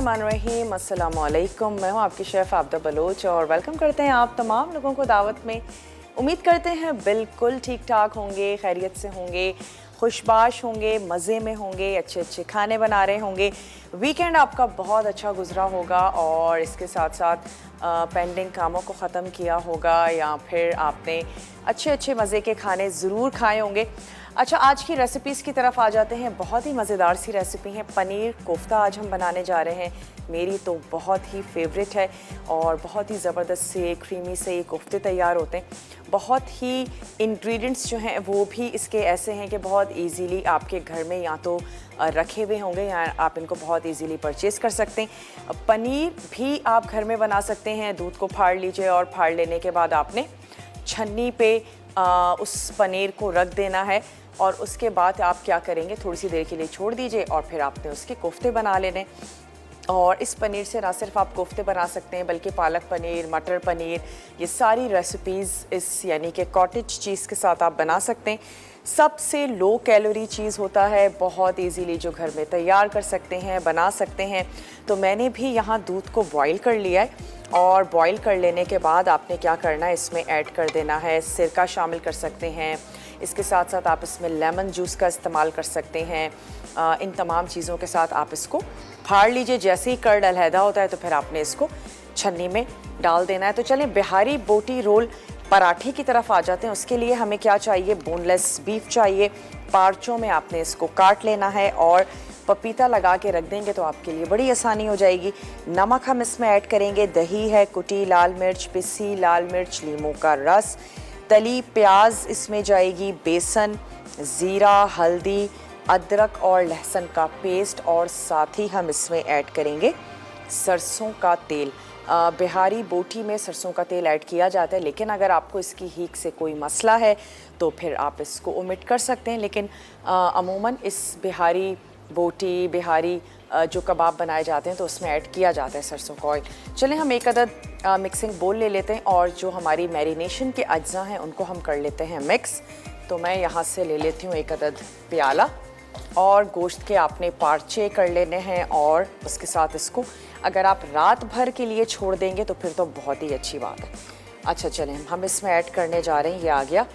बिस्मिल्लाहिर्रहमानिर्रहीम, अस्सलामु अलैकुम। मैं हूँ आपकी शेफ़ आबदा बलोच और वेलकम करते हैं आप तमाम लोगों को दावत में। उम्मीद करते हैं बिल्कुल ठीक ठाक होंगे, खैरियत से होंगे, खुशबाश होंगे, मज़े में होंगे, अच्छे अच्छे खाने बना रहे होंगे। वीकेंड आपका बहुत अच्छा गुजरा होगा और इसके साथ साथ पेंडिंग कामों को ख़त्म किया होगा या फिर आपने अच्छे अच्छे मज़े के खाने ज़रूर खाए होंगे। अच्छा, आज की रेसिपीज़ की तरफ आ जाते हैं। बहुत ही मज़ेदार सी रेसिपी है, पनीर कोफ्ता आज हम बनाने जा रहे हैं। मेरी तो बहुत ही फेवरेट है और बहुत ही ज़बरदस्त से क्रीमी से ये कोफ्ते तैयार होते हैं। बहुत ही इंग्रेडिएंट्स जो हैं वो भी इसके ऐसे हैं कि बहुत इजीली आपके घर में या तो रखे हुए होंगे या आप इनको बहुत इजीली परचेज़ कर सकते हैं। पनीर भी आप घर में बना सकते हैं। दूध को फाड़ लीजिए और फाड़ लेने के बाद आपने छन्नी पे उस पनीर को रख देना है और उसके बाद आप क्या करेंगे, थोड़ी सी देर के लिए छोड़ दीजिए और फिर आपने उसके कोफ्ते बना लेने। और इस पनीर से ना सिर्फ आप कोफ्ते बना सकते हैं बल्कि पालक पनीर, मटर पनीर, ये सारी रेसिपीज़ इस यानी कि कॉटेज चीज़ के साथ आप बना सकते हैं। सबसे लो कैलोरी चीज़ होता है, बहुत इजीली जो घर में तैयार कर सकते हैं, बना सकते हैं। तो मैंने भी यहाँ दूध को बॉईल कर लिया है और बॉईल कर लेने के बाद आपने क्या करना है, इसमें ऐड कर देना है सिरका, शामिल कर सकते हैं। इसके साथ साथ आप इसमें लेमन जूस का इस्तेमाल कर सकते हैं। इन तमाम चीज़ों के साथ आप इसको फाड़ लीजिए। जैसे ही कर्ड अलहदा होता है तो फिर आपने इसको छन्नी में डाल देना है। तो चलें बिहारी बोटी रोल पराठे की तरफ आ जाते हैं। उसके लिए हमें क्या चाहिए, बोनलेस बीफ चाहिए। पार्चों में आपने इसको काट लेना है और पपीता लगा के रख देंगे तो आपके लिए बड़ी आसानी हो जाएगी। नमक हम इसमें ऐड करेंगे, दही है, कुटी लाल मिर्च, पिसी लाल मिर्च, लीमू का रस, तली प्याज इसमें जाएगी, बेसन, ज़ीरा, हल्दी, अदरक और लहसुन का पेस्ट और साथ ही हम इसमें ऐड करेंगे सरसों का तेल। बिहारी बोटी में सरसों का तेल ऐड किया जाता है, लेकिन अगर आपको इसकी हीक से कोई मसला है तो फिर आप इसको ओमिट कर सकते हैं। लेकिन अमूमन इस बिहारी बोटी, बिहारी जो कबाब बनाए जाते हैं तो उसमें ऐड किया जाता है सरसों का ऑयल। चलें हम एक अदद मिक्सिंग बोल ले लेते हैं और जो हमारी मैरिनेशन के अज्जा हैं उनको हम कर लेते हैं मिक्स। तो मैं यहाँ से ले लेती हूँ एक अदद प्याला और गोश्त के आपने पार्चे कर लेने हैं और उसके साथ इसको अगर आप रात भर के लिए छोड़ देंगे तो फिर तो बहुत ही अच्छी बात है। अच्छा चलें हम इसमें ऐड करने जा रहे हैं, ये आ गया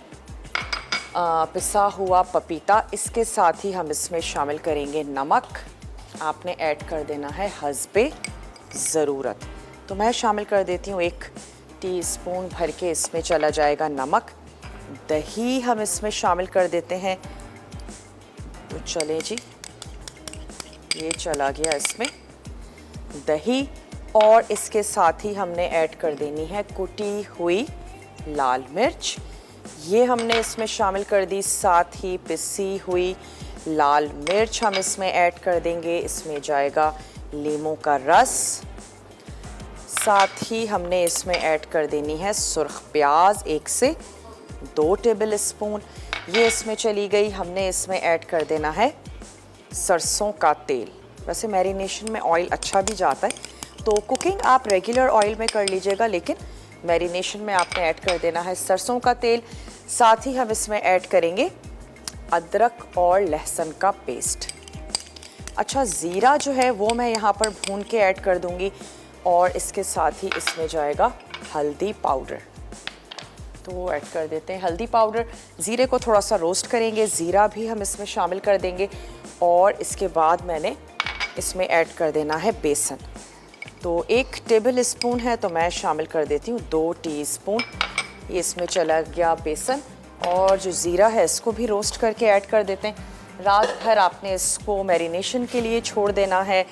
पिसा हुआ पपीता। इसके साथ ही हम इसमें शामिल करेंगे नमक। आपने ऐड कर देना है हस्बे ज़रूरत। तो मैं शामिल कर देती हूँ 1 टीस्पून भर के इसमें चला जाएगा नमक। दही हम इसमें शामिल कर देते हैं। तो चले जी, ये चला गया इसमें दही और इसके साथ ही हमने ऐड कर देनी है कुटी हुई लाल मिर्च। ये हमने इसमें शामिल कर दी, साथ ही पिसी हुई लाल मिर्च हम इसमें ऐड कर देंगे। इसमें जाएगा लीमू का रस, साथ ही हमने इसमें ऐड कर देनी है सुर्ख प्याज 1 से 2 टेबल स्पून, ये इसमें चली गई। हमने इसमें ऐड कर देना है सरसों का तेल। वैसे मैरिनेशन में ऑयल अच्छा भी जाता है, तो कुकिंग आप रेगुलर ऑयल में कर लीजिएगा, लेकिन मैरिनेशन में आपने ऐड कर देना है सरसों का तेल। साथ ही हम इसमें ऐड करेंगे अदरक और लहसुन का पेस्ट। अच्छा, ज़ीरा जो है वो मैं यहाँ पर भून के ऐड कर दूँगी और इसके साथ ही इसमें जाएगा हल्दी पाउडर। तो वो ऐड कर देते हैं हल्दी पाउडर। ज़ीरे को थोड़ा सा रोस्ट करेंगे, ज़ीरा भी हम इसमें शामिल कर देंगे और इसके बाद मैंने इसमें ऐड कर देना है बेसन। तो 1 टेबल स्पून है तो मैं शामिल कर देती हूँ 2 टीस्पून। ये इसमें चला गया बेसन और जो ज़ीरा है इसको भी रोस्ट करके ऐड कर देते हैं। रात भर आपने इसको मैरिनेशन के लिए छोड़ देना है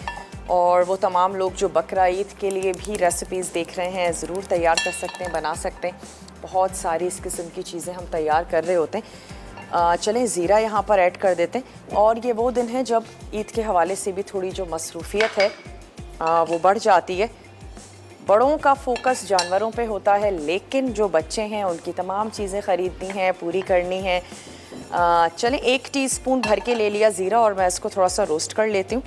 और वो तमाम लोग जो बकरा ईद के लिए भी रेसिपीज़ देख रहे हैं ज़रूर तैयार कर सकते हैं, बना सकते हैं। बहुत सारी इस किस्म की चीज़ें हम तैयार कर रहे होते हैं। चलें ज़ीरा यहाँ पर ऐड कर देते हैं और ये वो दिन है जब ईद के हवाले से भी थोड़ी जो मसरूफियत है वो बढ़ जाती है। बड़ों का फोकस जानवरों पे होता है, लेकिन जो बच्चे हैं उनकी तमाम चीज़ें ख़रीदनी हैं, पूरी करनी है। चलें 1 टीस्पून भर के ले लिया ज़ीरा और मैं इसको थोड़ा सा रोस्ट कर लेती हूँ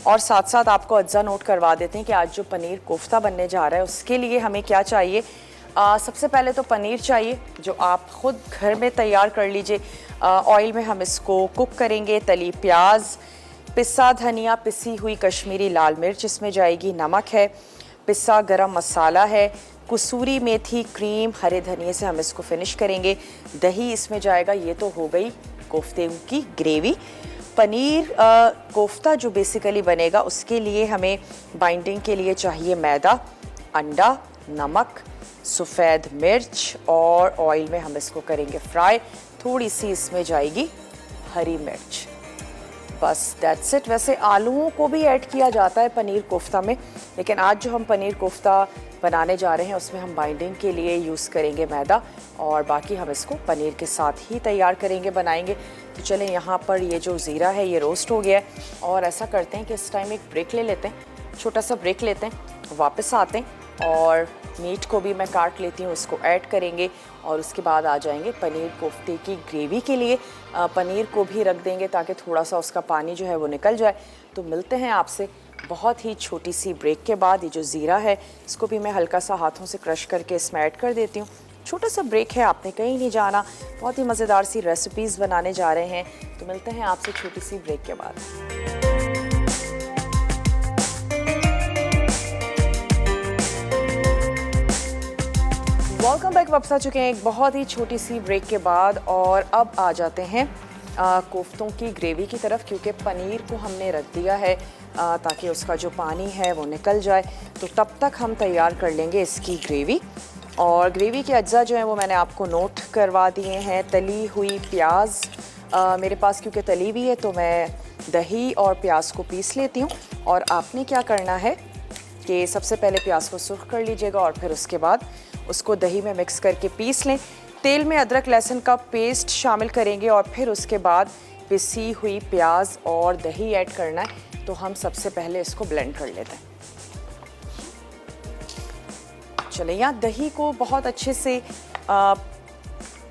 और साथ साथ आपको अज्जा नोट करवा देते हैं कि आज जो पनीर कोफ्ता बनने जा रहा है उसके लिए हमें क्या चाहिए। सबसे पहले तो पनीर चाहिए जो आप ख़ुद घर में तैयार कर लीजिए। ऑयल में हम इसको कुक करेंगे। तली प्याज, पिसा धनिया, पिसी हुई कश्मीरी लाल मिर्च इसमें जाएगी, नमक है, पिसा गरम मसाला है, कसूरी मेथी, क्रीम, हरे धनिए से हम इसको फिनिश करेंगे। दही इसमें जाएगा। ये तो हो गई कोफ्ते की ग्रेवी। पनीर कोफ्ता जो बेसिकली बनेगा उसके लिए हमें बाइंडिंग के लिए चाहिए मैदा, अंडा, नमक, सफ़ेद मिर्च और ऑयल में हम इसको करेंगे फ्राई। थोड़ी सी इसमें जाएगी हरी मिर्च, बस दैट्स इट। वैसे आलूओं को भी ऐड किया जाता है पनीर कोफ्ता में, लेकिन आज जो हम पनीर कोफ्ता बनाने जा रहे हैं उसमें हम बाइंडिंग के लिए यूज़ करेंगे मैदा और बाकी हम इसको पनीर के साथ ही तैयार करेंगे, बनाएंगे। तो चलें, यहाँ पर ये जो ज़ीरा है ये रोस्ट हो गया है और ऐसा करते हैं कि इस टाइम एक ब्रेक ले लेते हैं, छोटा सा ब्रेक लेते हैं, वापस आते हैं और मीट को भी मैं काट लेती हूँ, उसको ऐड करेंगे और उसके बाद आ जाएंगे पनीर कोफ्ते की ग्रेवी के लिए। पनीर को भी रख देंगे ताकि थोड़ा सा उसका पानी जो है वो निकल जाए। तो मिलते हैं आपसे बहुत ही छोटी सी ब्रेक के बाद। ये जो ज़ीरा है इसको भी मैं हल्का सा हाथों से क्रश करके इसमें ऐड कर देती हूँ। छोटा सा ब्रेक है, आपने कहीं नहीं जाना, बहुत ही मज़ेदार सी रेसिपीज़ बनाने जा रहे हैं। तो मिलते हैं आपसे छोटी सी ब्रेक के बाद। Welcome back. वापस आ चुके हैं एक बहुत ही छोटी सी ब्रेक के बाद और अब आ जाते हैं कोफ्तों की ग्रेवी की तरफ, क्योंकि पनीर को हमने रख दिया है ताकि उसका जो पानी है वो निकल जाए। तो तब तक हम तैयार कर लेंगे इसकी ग्रेवी। और ग्रेवी के अज्जा जो हैं वो मैंने आपको नोट करवा दिए हैं। तली हुई प्याज मेरे पास क्योंकि तली हुई है तो मैं दही और प्याज को पीस लेती हूँ। और आपने क्या करना है कि सबसे पहले प्याज को सुर्ख कर लीजिएगा और फिर उसके बाद उसको दही में मिक्स करके पीस लें। तेल में अदरक लहसुन का पेस्ट शामिल करेंगे और फिर उसके बाद पिसी हुई प्याज और दही ऐड करना है। तो हम सबसे पहले इसको ब्लेंड कर लेते हैं। चले, यहाँ दही को बहुत अच्छे से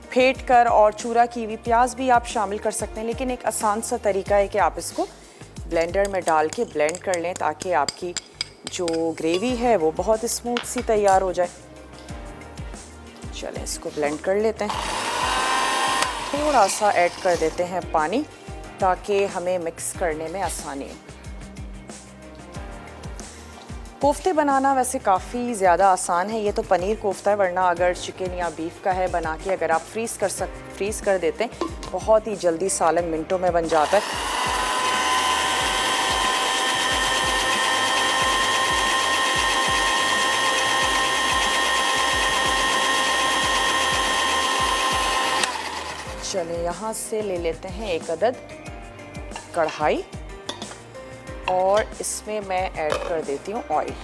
फेंट कर और चूरा की हुई प्याज भी आप शामिल कर सकते हैं, लेकिन एक आसान सा तरीका है कि आप इसको ब्लेंडर में डाल के ब्लेंड कर लें ताकि आपकी जो ग्रेवी है वो बहुत स्मूथ सी तैयार हो जाए। चलें, इसको ब्लेंड कर लेते हैं। थोड़ा सा ऐड कर देते हैं पानी ताकि हमें मिक्स करने में आसानी हो। कोफ्ते बनाना वैसे काफ़ी ज़्यादा आसान है। ये तो पनीर कोफ्ता है, वरना अगर चिकन या बीफ का है बना के अगर आप फ्रीज़ कर देते हैं बहुत ही जल्दी सालन मिनटों में बन जाता है। चलिए, यहाँ से ले लेते हैं एक अदद कढ़ाई और इसमें मैं ऐड कर देती हूँ ऑयल।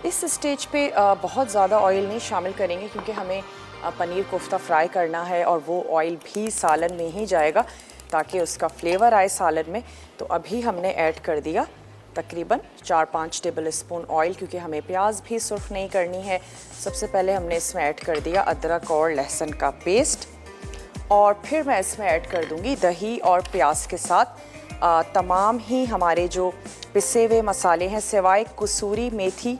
इस स्टेज पे बहुत ज़्यादा ऑयल नहीं शामिल करेंगे क्योंकि हमें पनीर कोफ्ता फ्राई करना है और वो ऑयल भी सालन में ही जाएगा ताकि उसका फ्लेवर आए सालन में। तो अभी हमने ऐड कर दिया तकरीबन 4-5 टेबल स्पून ऑयल, क्योंकि हमें प्याज भी सुर्ख नहीं करनी है। सबसे पहले हमने इसमें ऐड कर दिया अदरक और लहसुन का पेस्ट और फिर मैं इसमें ऐड कर दूंगी दही और प्याज के साथ तमाम ही हमारे जो पिसे हुए मसाले हैं सिवाय कसूरी मेथी,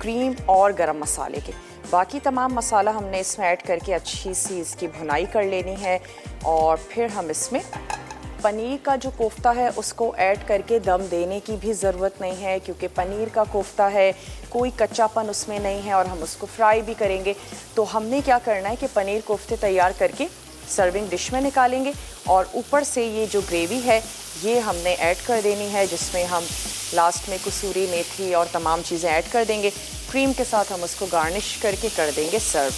क्रीम और गरम मसाले के। बाकी तमाम मसाला हमने इसमें ऐड करके अच्छी सी इसकी भुनाई कर लेनी है और फिर हम इसमें पनीर का जो कोफ्ता है उसको ऐड करके दम देने की भी ज़रूरत नहीं है, क्योंकि पनीर का कोफ्ता है, कोई कच्चापन उसमें नहीं है और हम उसको फ्राई भी करेंगे। तो हमने क्या करना है कि पनीर कोफ्ते तैयार करके सर्विंग डिश में निकालेंगे और ऊपर से ये जो ग्रेवी है ये हमने ऐड कर देनी है, जिसमें हम लास्ट में कसूरी मेथी और तमाम चीज़ें ऐड कर देंगे। क्रीम के साथ हम उसको गार्निश करके कर देंगे सर्व।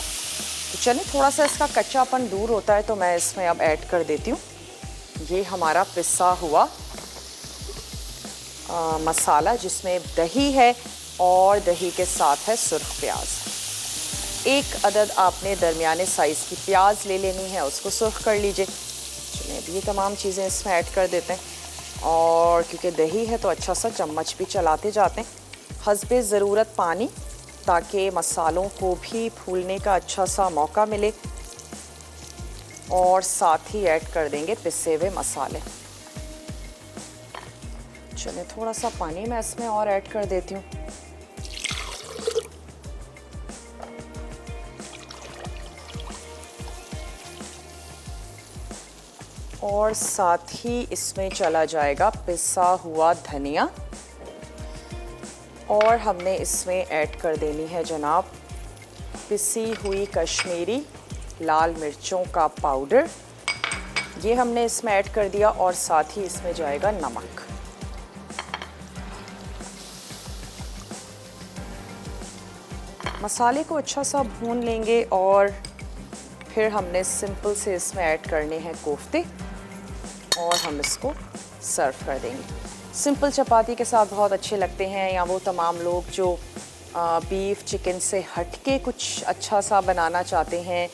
तो चलिए, थोड़ा सा इसका कच्चापन दूर होता है तो मैं इसमें अब ऐड कर देती हूँ ये हमारा पिसा हुआ मसाला, जिसमें दही है और दही के साथ है सुर्ख प्याज। एक अदद आपने दरमियाने साइज़ की प्याज ले लेनी है, उसको सुर्ख कर लीजिए। चलिए, अब ये तमाम चीज़ें इसमें ऐड कर देते हैं और क्योंकि दही है तो अच्छा सा चम्मच भी चलाते जाते हैं। हस्बे ज़रूरत पानी, ताकि मसालों को भी फूलने का अच्छा सा मौका मिले और साथ ही ऐड कर देंगे पिसे हुए मसाले। चलिए, थोड़ा सा पानी मैं इसमें और ऐड कर देती हूँ। और साथ ही इसमें चला जाएगा पिसा हुआ धनिया, और हमने इसमें ऐड कर देनी है जनाब पिसी हुई कश्मीरी लाल मिर्चों का पाउडर। ये हमने इसमें ऐड कर दिया और साथ ही इसमें जाएगा नमक। मसाले को अच्छा सा भून लेंगे और फिर हमने सिंपल से इसमें ऐड करने हैं कोफ्ते और हम इसको सर्व कर देंगे। सिंपल चपाती के साथ बहुत अच्छे लगते हैं, या वो तमाम लोग जो बीफ चिकन से हटके कुछ अच्छा सा बनाना चाहते हैं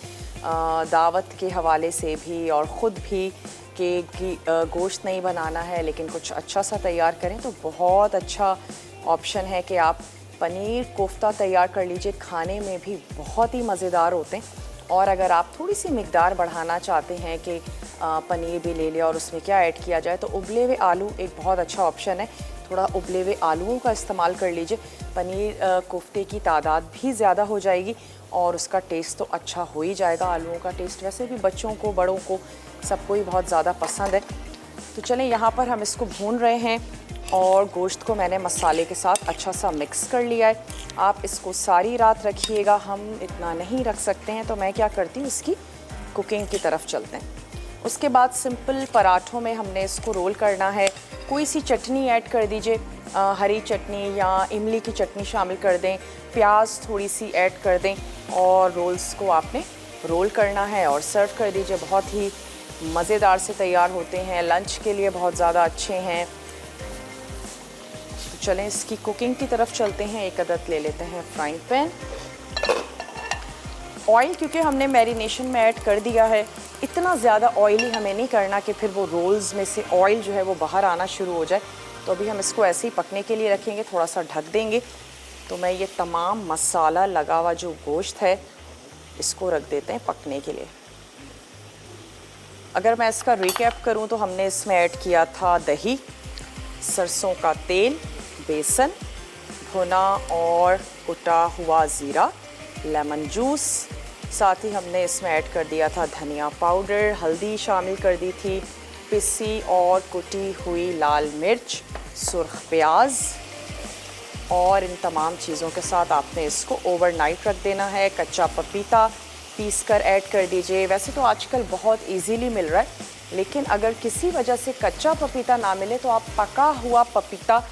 दावत के हवाले से भी, और ख़ुद भी कि गोश्त नहीं बनाना है लेकिन कुछ अच्छा सा तैयार करें, तो बहुत अच्छा ऑप्शन है कि आप पनीर कोफ्ता तैयार कर लीजिए। खाने में भी बहुत ही मज़ेदार होते हैं। और अगर आप थोड़ी सी मिकदार बढ़ाना चाहते हैं कि पनीर भी ले लिया और उसमें क्या ऐड किया जाए, तो उबले हुए आलू एक बहुत अच्छा ऑप्शन है। थोड़ा उबले हुए आलूओं का इस्तेमाल कर लीजिए, पनीर कोफ्ते की तादाद भी ज़्यादा हो जाएगी और उसका टेस्ट तो अच्छा हो ही जाएगा। आलूओं का टेस्ट वैसे भी बच्चों को बड़ों को सबको ही बहुत ज़्यादा पसंद है। तो चलें, यहाँ पर हम इसको भून रहे हैं और गोश्त को मैंने मसाले के साथ अच्छा सा मिक्स कर लिया है। आप इसको सारी रात रखिएगा, हम इतना नहीं रख सकते हैं, तो मैं क्या करती हूँ इसकी कुकिंग की तरफ चलते हैं। उसके बाद सिंपल पराठों में हमने इसको रोल करना है। कोई सी चटनी ऐड कर दीजिए, हरी चटनी या इमली की चटनी शामिल कर दें, प्याज थोड़ी सी ऐड कर दें और रोल्स को आपने रोल करना है और सर्व कर दीजिए। बहुत ही मज़ेदार से तैयार होते हैं, लंच के लिए बहुत ज़्यादा अच्छे हैं। तो चलें इसकी कुकिंग की तरफ चलते हैं। एक अदद ले लेते हैं फ्राइंग पैन। ऑयल क्योंकि हमने मैरिनेशन में ऐड कर दिया है, इतना ज़्यादा ऑयली हमें नहीं करना कि फिर वो रोल्स में से ऑयल जो है वो बाहर आना शुरू हो जाए। तो अभी हम इसको ऐसे ही पकने के लिए रखेंगे, थोड़ा सा ढक देंगे। तो मैं ये तमाम मसाला लगा हुआ जो गोश्त है इसको रख देते हैं पकने के लिए। अगर मैं इसका रिकैप करूं तो हमने इसमें ऐड किया था दही, सरसों का तेल, बेसन, भुना और कुटा हुआ ज़ीरा, लेमन जूस, साथ ही हमने इसमें ऐड कर दिया था धनिया पाउडर, हल्दी शामिल कर दी थी, पिसी और कुटी हुई लाल मिर्च, सुर्ख प्याज, और इन तमाम चीज़ों के साथ आपने इसको ओवरनाइट रख देना है। कच्चा पपीता पीस कर ऐड कर दीजिए। वैसे तो आजकल बहुत इजीली मिल रहा है, लेकिन अगर किसी वजह से कच्चा पपीता ना मिले तो आप पका हुआ पपीता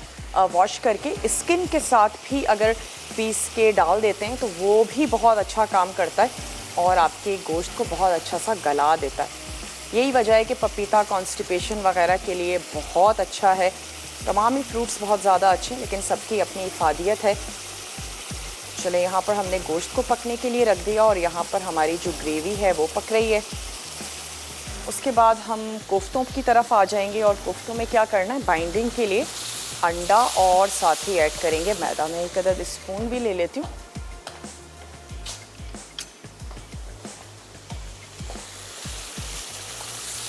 वॉश करके स्किन के साथ भी अगर पीस के डाल देते हैं तो वो भी बहुत अच्छा काम करता है और आपके गोश्त को बहुत अच्छा सा गला देता है। यही वजह है कि पपीता कॉन्स्टिपेशन वगैरह के लिए बहुत अच्छा है। तमाम ही फ्रूट्स बहुत ज़्यादा अच्छे हैं, लेकिन सबकी अपनी इफादियत है। चले, यहाँ पर हमने गोश्त को पकने के लिए रख दिया और यहाँ पर हमारी जो ग्रेवी है वो पक रही है। उसके बाद हम कोफ्तों की तरफ आ जाएंगे और कोफ्तों में क्या करना है, बाइंडिंग के लिए अंडा और साथ ही ऐड करेंगे मैदा। मैं एक अदद स्पून भी ले लेती हूँ।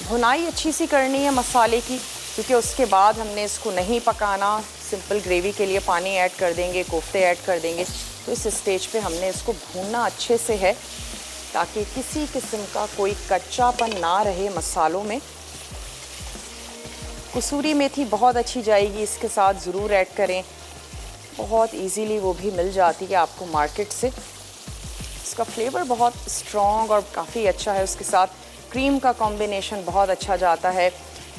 भुनाई अच्छी सी करनी है मसाले की, क्योंकि उसके बाद हमने इसको नहीं पकाना। सिंपल ग्रेवी के लिए पानी ऐड कर देंगे, कोफ्ते ऐड कर देंगे। तो इस स्टेज पे हमने इसको भूनना अच्छे से है ताकि किसी किस्म का कोई कच्चापन ना रहे मसालों में। कसूरी मेथी बहुत अच्छी जाएगी, इसके साथ ज़रूर ऐड करें। बहुत इजीली वो भी मिल जाती है आपको मार्केट से। इसका फ्लेवर बहुत स्ट्रॉन्ग और काफ़ी अच्छा है। उसके साथ क्रीम का कॉम्बिनेशन बहुत अच्छा जाता है।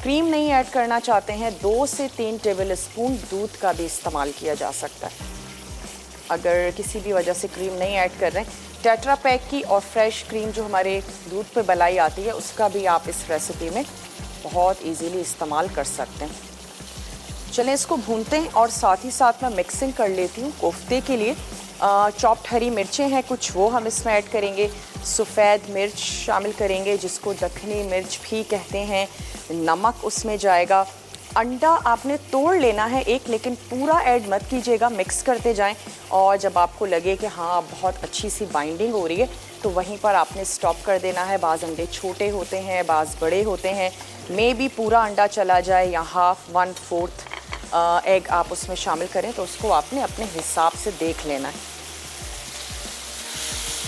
क्रीम नहीं ऐड करना चाहते हैं, 2 से 3 टेबल स्पून दूध का भी इस्तेमाल किया जा सकता है। अगर किसी भी वजह से क्रीम नहीं ऐड कर रहे हैं, टेट्रा पैक की और फ्रेश क्रीम जो हमारे दूध पे बनाई आती है उसका भी आप इस रेसिपी में बहुत इजीली इस्तेमाल कर सकते हैं। चलें इसको भूनते हैं और साथ ही साथ मैं मिक्सिंग कर लेती हूँ कोफ्ते के लिए। चॉप्ड हरी मिर्चें हैं कुछ, वो हम इसमें ऐड करेंगे। सफ़ेद मिर्च शामिल करेंगे जिसको दखनी मिर्च भी कहते हैं। नमक उसमें जाएगा। अंडा आपने तोड़ लेना है एक, लेकिन पूरा ऐड मत कीजिएगा, मिक्स करते जाएं। और जब आपको लगे कि हाँ बहुत अच्छी सी बाइंडिंग हो रही है तो वहीं पर आपने स्टॉप कर देना है। बाज़ अंडे छोटे होते हैं, बाज़ बड़े होते हैं। मे बी पूरा अंडा चला जाए या हाफ 1/4 एग आप उसमें शामिल करें, तो उसको आपने अपने हिसाब से देख लेना है।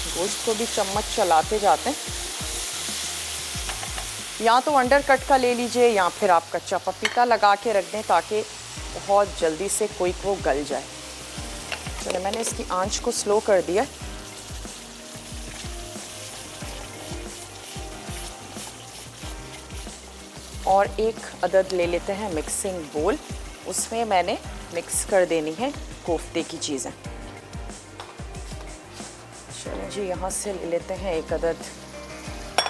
गोश्त को भी चम्मच चलाते जाते हैं। या तो अंडर कट का ले लीजिए या फिर आप कच्चा पपीता लगा के रख दें ताकि बहुत जल्दी से क्विक वो गल जाए। चलिए मैंने इसकी आंच को स्लो कर दिया। और एक अदद ले लेते हैं मिक्सिंग बोल, उसमें मैंने मिक्स कर देनी है कोफ्ते की चीज़ें। चलिए जी, यहाँ से ले लेते हैं एक अदद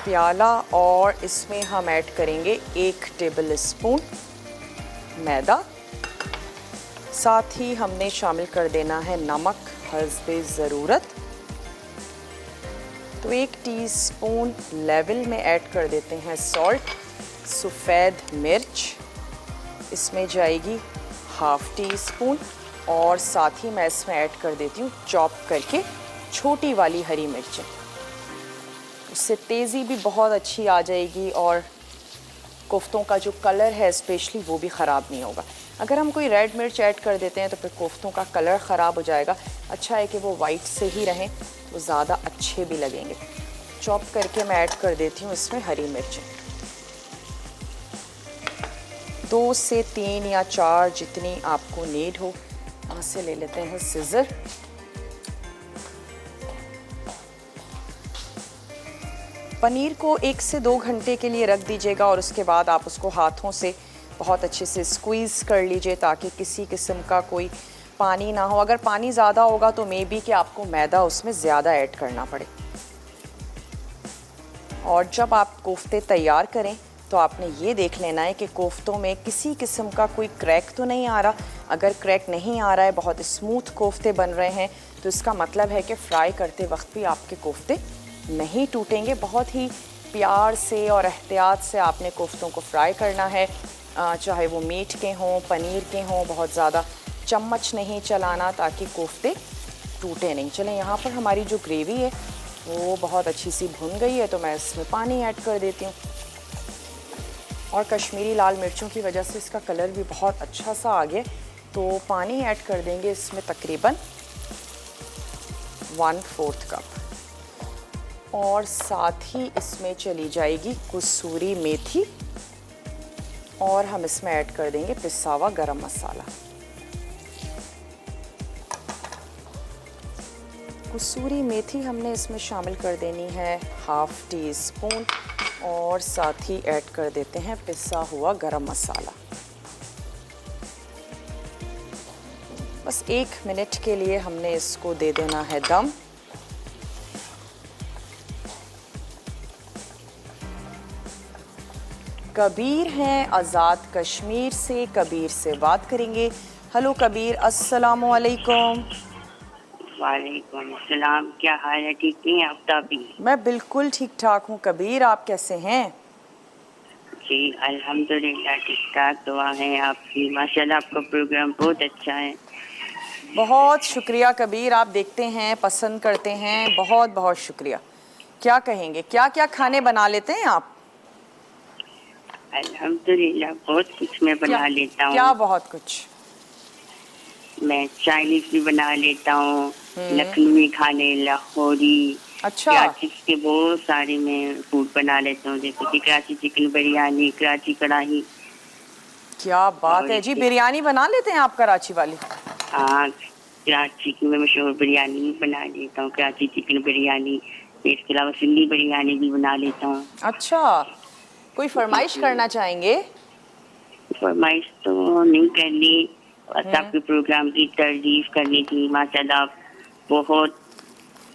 प्याला और इसमें हम ऐड करेंगे 1 टेबल स्पून मैदा। साथ ही हमने शामिल कर देना है नमक हस्बे ज़रूरत। तो 1 टीस्पून लेवल में ऐड कर देते हैं सॉल्ट। सफ़ेद मिर्च इसमें जाएगी 1/2 टीस्पून और साथ ही मैं इसमें ऐड कर देती हूँ चॉप करके छोटी वाली हरी मिर्चें। उससे तेज़ी भी बहुत अच्छी आ जाएगी और कोफ्तों का जो कलर है स्पेशली वो भी ख़राब नहीं होगा। अगर हम कोई रेड मिर्च ऐड कर देते हैं तो फिर कोफ्तों का कलर ख़राब हो जाएगा। अच्छा है कि वो वाइट से ही रहें तो ज़्यादा अच्छे भी लगेंगे। चॉप करके मैं ऐड कर देती हूँ इसमें हरी मिर्चें। 2 से 3 या 4 जितनी आपको नीड हो। यहाँ से ले लेते हैं सिज़र। पनीर को 1 से 2 घंटे के लिए रख दीजिएगा और उसके बाद आप उसको हाथों से बहुत अच्छे से स्क्वीज़ कर लीजिए ताकि किसी किस्म का कोई पानी ना हो। अगर पानी ज़्यादा होगा तो मे बी कि आपको मैदा उसमें ज़्यादा ऐड करना पड़े। और जब आप कोफ्ते तैयार करें तो आपने ये देख लेना है कि कोफ्तों में किसी किस्म का कोई क्रैक तो नहीं आ रहा। अगर क्रैक नहीं आ रहा है, बहुत स्मूथ कोफ्ते बन रहे हैं, तो इसका मतलब है कि फ्राई करते वक्त भी आपके कोफ्ते नहीं टूटेंगे। बहुत ही प्यार से और एहतियात से आपने कोफ्तों को फ्राई करना है, चाहे वो मीट के हों, पनीर के हों। बहुत ज़्यादा चम्मच नहीं चलाना ताकि कोफ्ते टूटे नहीं। चलें, यहाँ पर हमारी जो ग्रेवी है वो बहुत अच्छी सी भुन गई है तो मैं इसमें पानी ऐड कर देती हूँ। और कश्मीरी लाल मिर्चों की वजह से इसका कलर भी बहुत अच्छा सा आ गया, तो पानी ऐड कर देंगे इसमें तकरीबन 1/4 कप। और साथ ही इसमें चली जाएगी कसूरी मेथी और हम इसमें ऐड कर देंगे पिसा हुआ गरम मसाला। कसूरी मेथी हमने इसमें शामिल कर देनी है 1/2 टीस्पून और साथ ही ऐड कर देते हैं पिसा हुआ गरम मसाला। बस 1 मिनट के लिए हमने इसको दे देना है दम। कबीर हैं आज़ाद कश्मीर से, कबीर से बात करेंगे। हेलो कबीर, अस्सलामु अलैकुम। वालेकुम सलाम, क्या हाल है? ठीक नहीं आप तभी? मैं बिल्कुल ठीक ठाक हूँ कबीर, आप कैसे हैं? जी अल्हम्दुलिल्लाह ठीक ठाक, दुआ है आपकी। माशाल्लाह आपका प्रोग्राम बहुत अच्छा है। बहुत शुक्रिया कबीर, आप देखते हैं, पसंद करते हैं, बहुत बहुत शुक्रिया। क्या कहेंगे, क्या क्या खाने बना लेते हैं आप? अल्हम्दुलिल्लाह बहुत कुछ मैं बना लेता हूँ। क्या बहुत कुछ? मैं चाइनीज भी बना लेता हूँ, लखनवी खाने, लाहौरी, अच्छा, कराची के बहुत सारे मैं फूड बना लेता हूँ, जैसे कि कराची चिकन बिरयानी, कराची कढ़ाई। क्या बात है जी, बिरयानी बना लेते हैं आप कराची वाली? हाँ, कराची की मैं मशहूर बिरयानी भी बना लेता हूँ, कराची चिकन बिरयानी। इसके अलावा सिंधी बिरयानी भी बना लेता हूँ। अच्छा, कोई फरमाइश करना चाहेंगे? फरमाइश तो नहीं करनी, बस आपके प्रोग्राम की तारीफ करनी थी। माशाल्लाह आप बहुत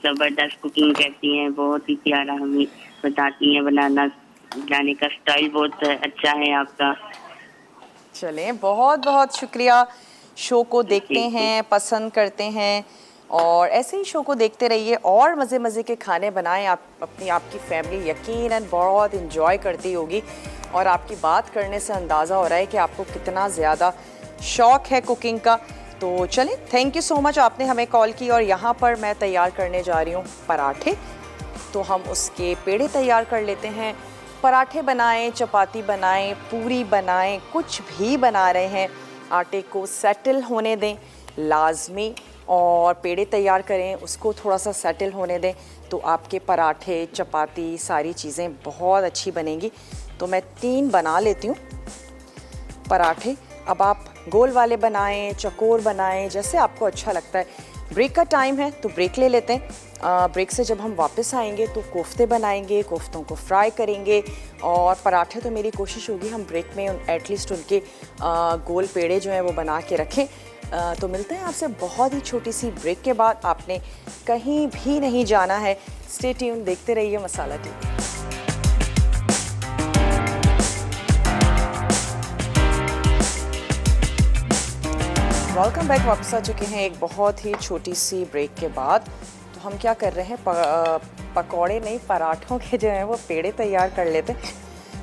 ज़बरदस्त कुकिंग करती हैं, बहुत ही प्यारा हमें बताती हैं। बनाने का स्टाइल बहुत अच्छा है आपका। चलें, बहुत बहुत शुक्रिया। शो को देखते हैं, पसंद करते हैं और ऐसे ही शो को देखते रहिए और मज़े मज़े के खाने बनाएं। आपकी फैमिली यकीनन बहुत इंजॉय करती होगी और आपकी बात करने से अंदाज़ा हो रहा है कि आपको कितना ज़्यादा शौक़ है कुकिंग का। तो चलें, थैंक यू सो मच, आपने हमें कॉल की। और यहाँ पर मैं तैयार करने जा रही हूँ पराठे, तो हम उसके पेड़े तैयार कर लेते हैं। पराठे बनाएं, चपाती बनाएं, पूरी बनाएं, कुछ भी बना रहे हैं, आटे को सेटल होने दें लाजमी और पेड़े तैयार करें, उसको थोड़ा सा सेटल होने दें तो आपके पराठे, चपाती, सारी चीज़ें बहुत अच्छी बनेंगी। तो मैं 3 बना लेती हूँ पराठे। अब आप गोल वाले बनाएं, चकोर बनाएं, जैसे आपको अच्छा लगता है। ब्रेक का टाइम है तो ब्रेक ले लेते हैं। ब्रेक से जब हम वापस आएंगे तो कोफ्ते बनाएंगे, कोफ्तों को फ्राई करेंगे, और पराठे तो मेरी कोशिश होगी हम ब्रेक में एटलीस्ट उनके गोल पेड़े जो हैं वो बना के रखें। तो मिलते हैं आपसे बहुत ही छोटी सी ब्रेक के बाद। आपने कहीं भी नहीं जाना है, स्टे ट्यून, देखते रहिए मसाला टीवी। वेलकम बैक, वापस आ चुके हैं एक बहुत ही छोटी सी ब्रेक के बाद। तो हम क्या कर रहे हैं, पकौड़े नहीं, पराठों के जो हैं वो पेड़े तैयार कर लेते हैं।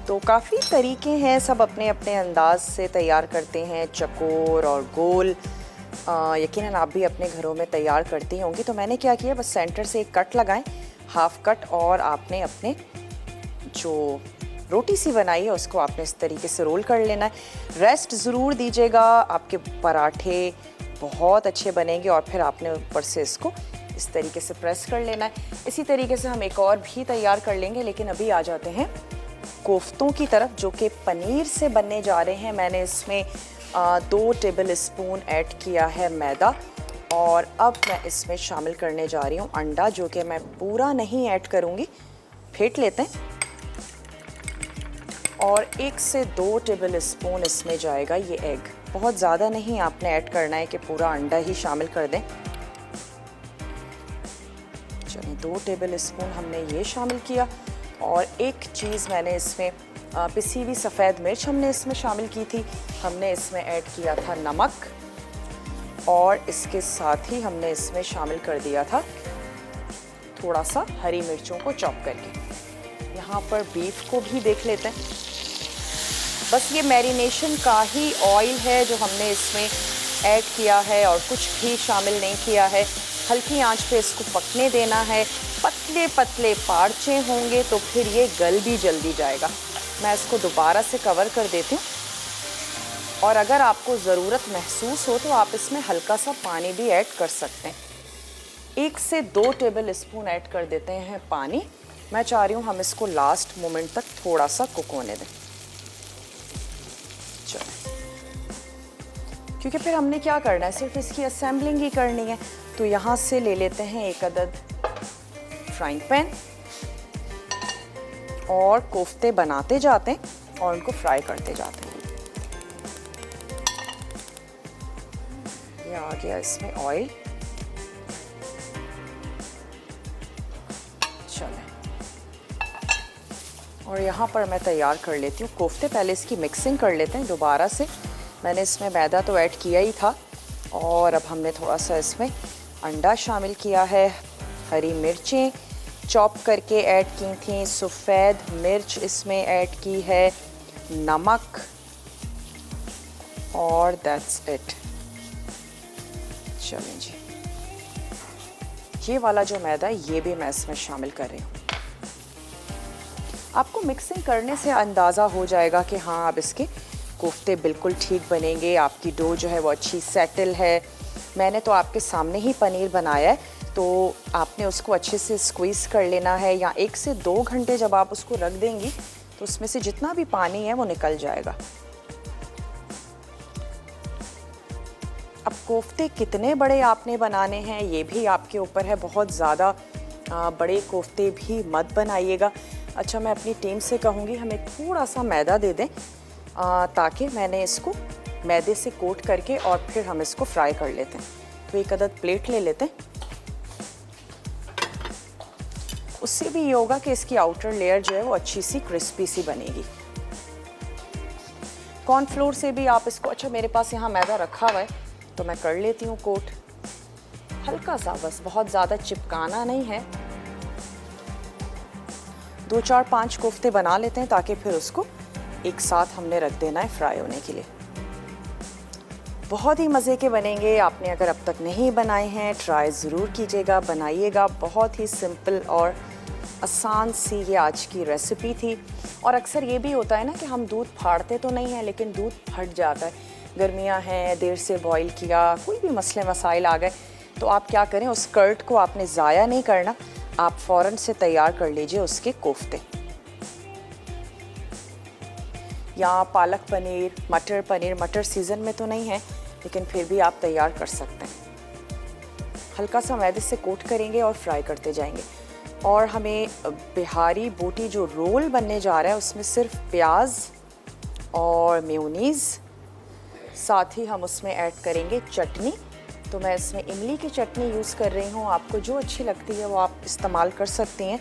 तो काफ़ी तरीके हैं, सब अपने अपने अंदाज से तैयार करते हैं, चकोर और गोल। यकीनन आप भी अपने घरों में तैयार करती होंगी। तो मैंने क्या किया, बस सेंटर से एक कट लगाएं, हाफ कट, और आपने अपने जो रोटी सी बनाई है उसको आपने इस तरीके से रोल कर लेना है। रेस्ट ज़रूर दीजिएगा, आपके पराठे बहुत अच्छे बनेंगे। और फिर आपने ऊपर से इसको इस तरीके से प्रेस कर लेना है। इसी तरीके से हम एक और भी तैयार कर लेंगे, लेकिन अभी आ जाते हैं कोफ्तों की तरफ, जो कि पनीर से बनने जा रहे हैं। मैंने इसमें 2 टेबल स्पून ऐड किया है मैदा, और अब मैं इसमें शामिल करने जा रही हूँ अंडा, जो कि मैं पूरा नहीं ऐड करूँगी। फेंट लेते हैं। और 1 से 2 टेबल स्पून इसमें जाएगा ये एग। बहुत ज़्यादा नहीं आपने ऐड करना है कि पूरा अंडा ही शामिल कर दें। चलिए, 2 टेबल स्पून हमने ये शामिल किया। और एक चीज़ मैंने इसमें पिसी हुई सफ़ेद मिर्च हमने इसमें शामिल की थी। हमने इसमें ऐड किया था नमक, और इसके साथ ही हमने इसमें शामिल कर दिया था थोड़ा सा हरी मिर्चों को चॉप करके। यहाँ पर बीफ को भी देख लेते हैं। बस ये मैरिनेशन का ही ऑयल है जो हमने इसमें ऐड किया है, और कुछ भी शामिल नहीं किया है। हल्की आंच पे इसको पकने देना है। पतले पतले पारचे होंगे तो फिर ये गल भी जल्दी जाएगा। मैं इसको दोबारा से कवर कर देती हूँ, और अगर आपको ज़रूरत महसूस हो तो आप इसमें हल्का सा पानी भी ऐड कर सकते हैं। 1 से 2 टेबल स्पून ऐड कर देते हैं पानी। मैं चाह रही हूँ हम इसको लास्ट मोमेंट तक थोड़ा सा कुक होने दें। चलो, क्योंकि फिर हमने क्या करना है, सिर्फ इसकी असेंबलिंग ही करनी है। तो यहाँ से ले लेते हैं 1 अदद फ्राइंग पैन, और कोफ्ते बनाते जाते हैं और उनको फ्राई करते जाते हैं। ये आ गया इसमें ऑयल। चलें, और यहाँ पर मैं तैयार कर लेती हूँ कोफ्ते। पहले इसकी मिक्सिंग कर लेते हैं दोबारा से। मैंने इसमें मैदा तो ऐड किया ही था, और अब हमने थोड़ा सा इसमें अंडा शामिल किया है, हरी मिर्चें चॉप करके ऐड की थी, सफ़ेद मिर्च इसमें ऐड की है, नमक, और दैट्स इट। चलें जी, ये वाला जो मैदा है ये भी मैं इसमें शामिल कर रही हूँ। आपको मिक्सिंग करने से अंदाज़ा हो जाएगा कि हाँ, अब इसके कोफ्ते बिल्कुल ठीक बनेंगे। आपकी डो जो है वो अच्छी सेटल है। मैंने तो आपके सामने ही पनीर बनाया है, तो आपने उसको अच्छे से स्क्वीज़ कर लेना है, या 1 से 2 घंटे जब आप उसको रख देंगी तो उसमें से जितना भी पानी है वो निकल जाएगा। अब कोफ्ते कितने बड़े आपने बनाने हैं ये भी आपके ऊपर है। बहुत ज़्यादा बड़े कोफ्ते भी मत बनाइएगा। अच्छा, मैं अपनी टीम से कहूँगी हमें थोड़ा सा मैदा दे दें, ताकि मैंने इसको मैदे से कोट करके और फिर हम इसको फ्राई कर लेते हैं। तो 1 अदद प्लेट ले लेते हैं। उससे भी ये होगा कि इसकी आउटर लेयर जो है वो अच्छी सी क्रिस्पी सी बनेगी। कॉर्नफ्लोर से भी आप इसको, अच्छा मेरे पास यहाँ मैदा रखा हुआ है तो मैं कर लेती हूँ कोट, हल्का सा, बस बहुत ज़्यादा चिपकाना नहीं है। 2, 4, 5 कोफ्ते बना लेते हैं, ताकि फिर उसको एक साथ हमने रख देना है फ्राई होने के लिए। बहुत ही मज़े के बनेंगे। आपने अगर अब तक नहीं बनाए हैं, ट्राई ज़रूर कीजिएगा, बनाइएगा। बहुत ही सिंपल और आसान सी ये आज की रेसिपी थी। और अक्सर ये भी होता है ना कि हम दूध फाड़ते तो नहीं हैं, लेकिन दूध फट जाता है। गर्मियां हैं, देर से बॉईल किया, कोई भी मसले मसाइल आ गए, तो आप क्या करें, उस कर्ड को आपने ज़ाया नहीं करना, आप फ़ौरन से तैयार कर लीजिए उसके कोफ्ते। या पालक पनीर, मटर सीज़न में तो नहीं है लेकिन फिर भी आप तैयार कर सकते हैं। हल्का सा मैदे से कोट करेंगे और फ्राई करते जाएंगे। और हमें बिहारी बोटी जो रोल बनने जा रहा है उसमें सिर्फ प्याज और मेयोनीज़, साथ ही हम उसमें ऐड करेंगे चटनी। तो मैं इसमें इमली की चटनी यूज़ कर रही हूँ, आपको जो अच्छी लगती है वो आप इस्तेमाल कर सकती हैं।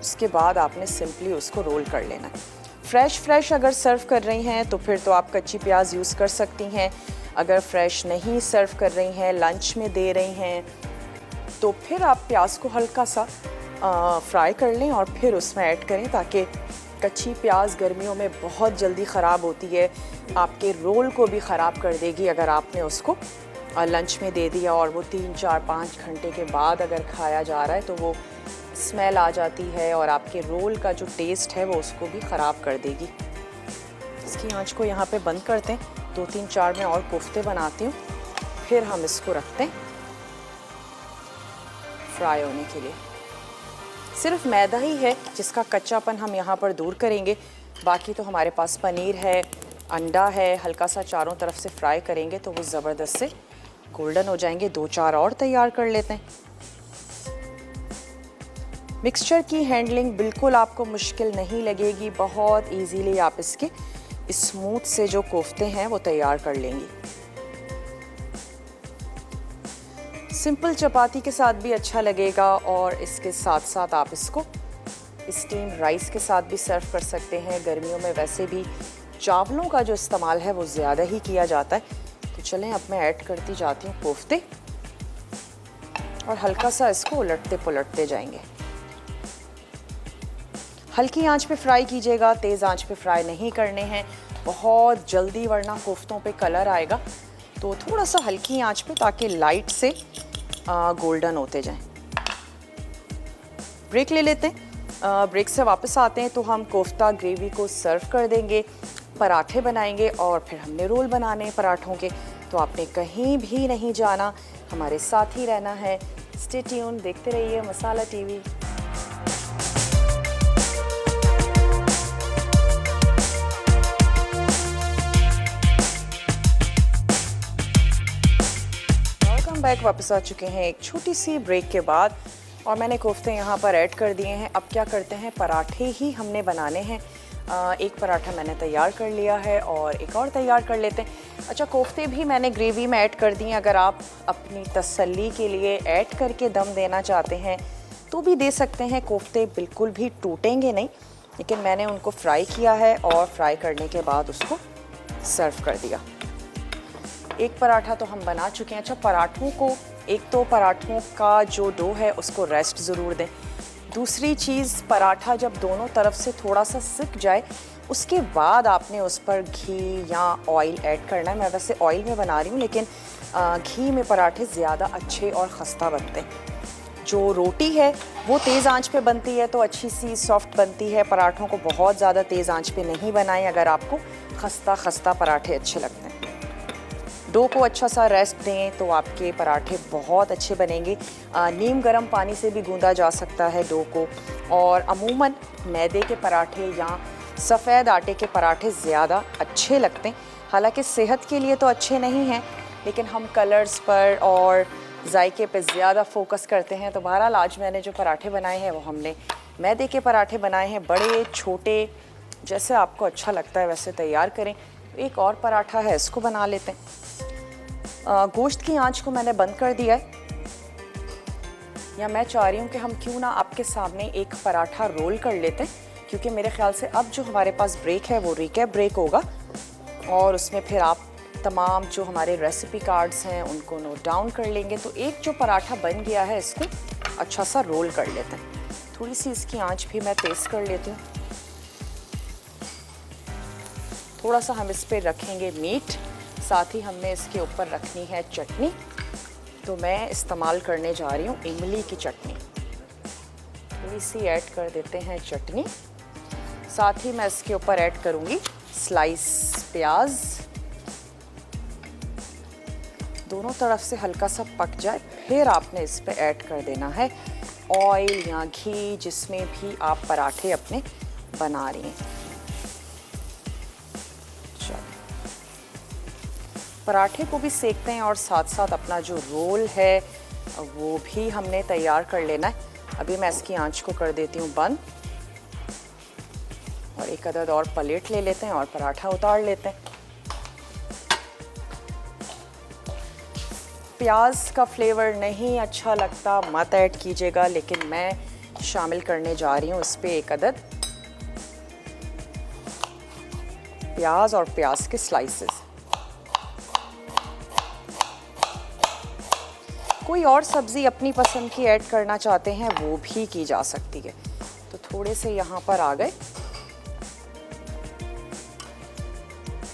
उसके बाद आपने सिंपली उसको रोल कर लेना है। फ्रेश अगर सर्व कर रही हैं तो फिर तो आप कच्ची प्याज यूज़ कर सकती हैं। अगर फ्रेश नहीं सर्व कर रही हैं, लंच में दे रही हैं, तो फिर आप प्याज को हल्का सा फ्राई कर लें और फिर उसमें ऐड करें, ताकि कच्ची प्याज गर्मियों में बहुत जल्दी ख़राब होती है, आपके रोल को भी ख़राब कर देगी अगर आपने उसको लंच में दे दिया और वो 3, 4, 5 घंटे के बाद अगर खाया जा रहा है तो वो स्मेल आ जाती है और आपके रोल का जो टेस्ट है वो उसको भी ख़राब कर देगी। इसकी आंच को यहाँ पे बंद करते हैं। 2, 3, 4 मैं और कोफ्ते बनाती हूँ, फिर हम इसको रखते हैं फ्राई होने के लिए। सिर्फ मैदा ही है जिसका कच्चापन हम यहाँ पर दूर करेंगे, बाकी तो हमारे पास पनीर है, अंडा है। हल्का सा चारों तरफ से फ्राई करेंगे तो वो ज़बरदस्त से गोल्डन हो जाएंगे। 2, 4 और तैयार कर लेते हैं। मिक्सचर की हैंडलिंग बिल्कुल आपको मुश्किल नहीं लगेगी, बहुत इजीली आप इसके स्मूथ से जो कोफ्ते हैं वो तैयार कर लेंगी। सिंपल चपाती के साथ भी अच्छा लगेगा और इसके साथ साथ आप इसको स्टीम राइस के साथ भी सर्व कर सकते हैं। गर्मियों में वैसे भी चावलों का जो इस्तेमाल है वो ज़्यादा ही किया जाता है। तो चलें अब मैं ऐड करती जाती हूँ कोफ्ते और हल्का सा इसको उलटते पुलटते जाएंगे। हल्की आंच पे फ्राई कीजिएगा, तेज़ आंच पे फ्राई नहीं करने हैं बहुत जल्दी, वरना कोफ्तों पे कलर आएगा। तो थोड़ा सा हल्की आंच पे, ताकि लाइट से गोल्डन होते जाएं। ब्रेक ले लेते हैं। ब्रेक से वापस आते हैं तो हम कोफ्ता ग्रेवी को सर्व कर देंगे, पराठे बनाएंगे और फिर हमने रोल बनाने पराठों के। तो आपने कहीं भी नहीं जाना, हमारे साथ ही रहना है। स्टे ट्यून, देखते रहिए मसाला टीवी। बैक वापस आ चुके हैं एक छोटी सी ब्रेक के बाद और मैंने कोफ्ते यहाँ पर ऐड कर दिए हैं। अब क्या करते हैं, पराठे ही हमने बनाने हैं। एक पराठा मैंने तैयार कर लिया है और एक और तैयार कर लेते हैं। अच्छा, कोफ्ते भी मैंने ग्रेवी में ऐड कर दिए। अगर आप अपनी तसल्ली के लिए ऐड करके दम देना चाहते हैं तो भी दे सकते हैं। कोफ्ते बिल्कुल भी टूटेंगे नहीं, लेकिन मैंने उनको फ्राई किया है और फ्राई करने के बाद उसको सर्व कर दिया। एक पराठा तो हम बना चुके हैं। अच्छा, पराठों को, एक तो पराठों का जो डो है उसको रेस्ट ज़रूर दें। दूसरी चीज़, पराठा जब दोनों तरफ से थोड़ा सा सिक जाए उसके बाद आपने उस पर घी या ऑयल ऐड करना है। मैं वैसे ऑयल में बना रही हूँ, लेकिन घी में पराठे ज़्यादा अच्छे और खस्ता बनते हैं। जो रोटी है वो तेज़ आंच पे बनती है तो अच्छी सी सॉफ्ट बनती है। पराठों को बहुत ज़्यादा तेज़ आंच पे नहीं बनाएं अगर आपको खस्ता पराठे अच्छे लगते हैं। डो को अच्छा सा रेस्ट दें तो आपके पराठे बहुत अच्छे बनेंगे। नीम गर्म पानी से भी गूंदा जा सकता है डो को। और अमूमन मैदे के पराठे या सफ़ेद आटे के पराठे ज़्यादा अच्छे लगते हैं। हालांकि सेहत के लिए तो अच्छे नहीं हैं, लेकिन हम कलर्स पर और जायके पे ज़्यादा फोकस करते हैं। तो बहरहाल आज मैंने जो पराठे बनाए हैं वो हमने मैदे के पराठे बनाए हैं। बड़े छोटे जैसे आपको अच्छा लगता है वैसे तैयार करें। एक और पराठा है, इसको बना लेते हैं। गोश्त की आंच को मैंने बंद कर दिया है, या मैं चाह रही हूँ कि हम क्यों ना आपके सामने एक पराठा रोल कर लेते हैं, क्योंकि मेरे ख्याल से अब जो हमारे पास ब्रेक है वो रिकैप ब्रेक होगा और उसमें फिर आप तमाम जो हमारे रेसिपी कार्ड्स हैं उनको नोट डाउन कर लेंगे। तो एक जो पराठा बन गया है इसको अच्छा सा रोल कर लेते हैं। थोड़ी सी इसकी आंच भी मैं तेज़ कर लेती हूँ। थोड़ा सा हम इस पर रखेंगे मीट, साथ ही हमने इसके ऊपर रखनी है चटनी। तो मैं इस्तेमाल करने जा रही हूँ इमली की चटनी। थोड़ी सी ऐड कर देते हैं चटनी, साथ ही मैं इसके ऊपर ऐड करूँगी स्लाइस प्याज। दोनों तरफ से हल्का सा पक जाए फिर आपने इस पे ऐड कर देना है ऑयल या घी, जिसमें भी आप पराठे अपने बना रही हैं। पराठे को भी सेकते हैं और साथ साथ अपना जो रोल है वो भी हमने तैयार कर लेना है। अभी मैं इसकी आंच को कर देती हूँ बंद और एक अदद और पलेट ले लेते हैं और पराठा उतार लेते हैं। प्याज का फ्लेवर नहीं अच्छा लगता मत ऐड कीजिएगा, लेकिन मैं शामिल करने जा रही हूँ इस पर एक अदद प्याज और प्याज के स्लाइसेस। कोई और सब्ज़ी अपनी पसंद की ऐड करना चाहते हैं वो भी की जा सकती है। तो थोड़े से यहाँ पर आ गए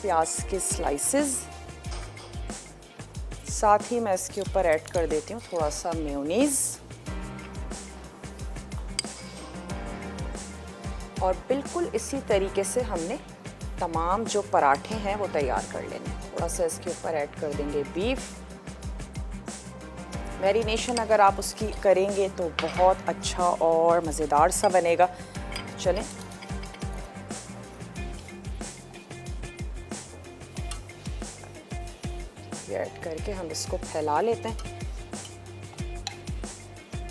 प्याज के स्लाइसेस, साथ ही मैं इसके ऊपर ऐड कर देती हूँ थोड़ा सा मेयोनीज और बिल्कुल इसी तरीके से हमने तमाम जो पराठे हैं वो तैयार कर लेने। थोड़ा सा इसके ऊपर ऐड कर देंगे बीफ। मैरिनेशन अगर आप उसकी करेंगे तो बहुत अच्छा और मज़ेदार सा बनेगा। चलें ये ऐड करके हम इसको फैला लेते हैं।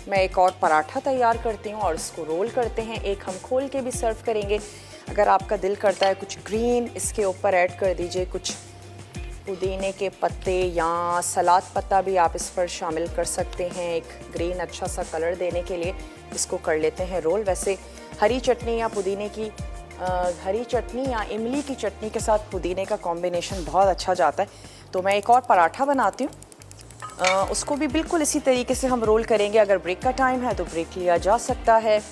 मैं एक और पराठा तैयार करती हूँ और इसको रोल करते हैं। एक हम खोल के भी सर्व करेंगे। अगर आपका दिल करता है कुछ ग्रीन इसके ऊपर ऐड कर दीजिए, कुछ पुदीने के पत्ते या सलाद पत्ता भी आप इस पर शामिल कर सकते हैं, एक ग्रीन अच्छा सा कलर देने के लिए। इसको कर लेते हैं रोल। वैसे हरी चटनी या पुदीने की हरी चटनी या इमली की चटनी के साथ पुदीने का कॉम्बिनेशन बहुत अच्छा जाता है। तो मैं एक और पराठा बनाती हूँ, उसको भी बिल्कुल इसी तरीके से हम रोल करेंगे। अगर ब्रेक का टाइम है तो ब्रेक लिया जा सकता है।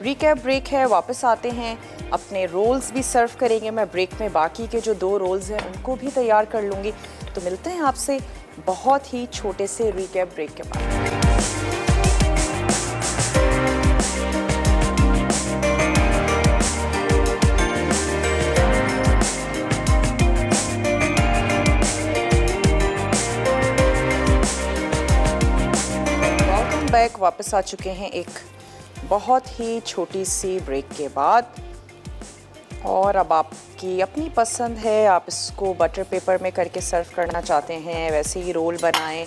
रिकैप ब्रेक है, वापस आते हैं, अपने रोल्स भी सर्व करेंगे। मैं ब्रेक में बाकी के जो 2 रोल्स हैं उनको भी तैयार कर लूँगी। तो मिलते हैं आपसे बहुत ही छोटे से रिकैप ब्रेक के बाद। Welcome back. वापस आ चुके हैं एक बहुत ही छोटी सी ब्रेक के बाद और अब आपकी अपनी पसंद है, आप इसको बटर पेपर में करके सर्व करना चाहते हैं वैसे ही रोल बनाएं।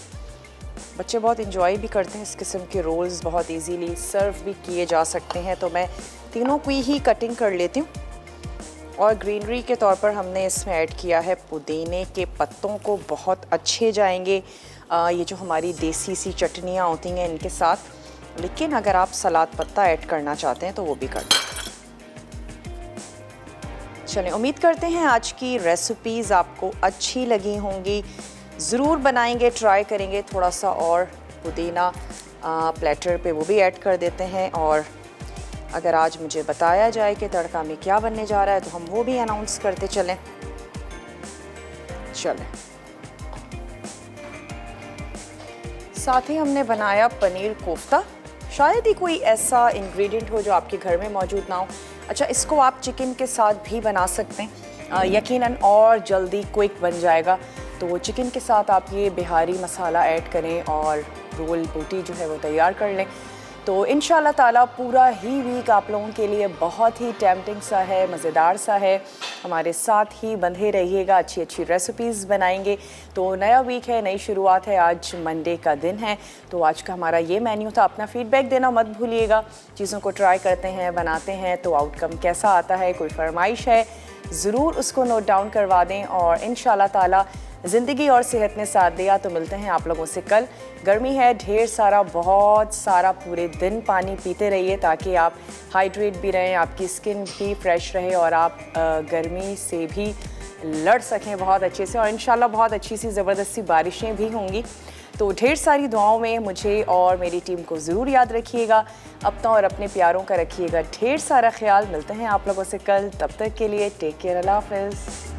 बच्चे बहुत इंजॉय भी करते हैं इस किस्म के रोल्स, बहुत इजीली सर्व भी किए जा सकते हैं। तो मैं तीनों की ही कटिंग कर लेती हूँ और ग्रीनरी के तौर पर हमने इसमें ऐड किया है पुदीने के पत्तों को, बहुत अच्छे जाएंगे ये जो हमारी देसी सी चटनियाँ होती हैं इनके साथ। लेकिन अगर आप सलाद पत्ता ऐड करना चाहते हैं तो वो भी कर दें। चलें, उम्मीद करते हैं आज की रेसिपीज़ आपको अच्छी लगी होंगी। ज़रूर बनाएंगे, ट्राई करेंगे। थोड़ा सा और पुदीना प्लेटर पे वो भी ऐड कर देते हैं। और अगर आज मुझे बताया जाए कि तड़का में क्या बनने जा रहा है तो हम वो भी अनाउंस करते चलें। साथ ही हमने बनाया पनीर कोफ्ता। शायद ही कोई ऐसा इंग्रेडिएंट हो जो आपके घर में मौजूद ना हो। अच्छा, इसको आप चिकन के साथ भी बना सकते हैं, यकीनन और जल्दी क्विक बन जाएगा। तो चिकन के साथ आप ये बिहारी मसाला ऐड करें और रोल बोटी जो है वो तैयार कर लें। तो इंशाल्लाह ताला पूरा ही वीक आप लोगों के लिए बहुत ही टेम्पटिंग सा है, मज़ेदार सा है। हमारे साथ ही बंधे रहिएगा, अच्छी अच्छी रेसिपीज़ बनाएंगे। तो नया वीक है, नई शुरुआत है। आज मंडे का दिन है। तो आज का हमारा ये मेन्यू था। अपना फ़ीडबैक देना मत भूलिएगा। चीज़ों को ट्राई करते हैं, बनाते हैं तो आउटकम कैसा आता है, कोई फरमाइश है ज़रूर उसको नोट डाउन करवा दें। और इंशाल्लाह ताला ज़िंदगी और सेहत ने साथ दिया तो मिलते हैं आप लोगों से कल। गर्मी है ढेर सारा, बहुत सारा, पूरे दिन पानी पीते रहिए ताकि आप हाइड्रेट भी रहें, आपकी स्किन भी फ्रेश रहे और आप गर्मी से भी लड़ सकें बहुत अच्छे से। और इंशाल्लाह बहुत अच्छी सी ज़बरदस्त सी बारिशें भी होंगी। तो ढेर सारी दुआओं में मुझे और मेरी टीम को ज़रूर याद रखिएगा। अपना और अपने प्यारों का रखिएगा ढेर सारा ख्याल। मिलते हैं आप लोगों से कल, तब तक के लिए टेक केयर, अल्लाह हाफ़िज़।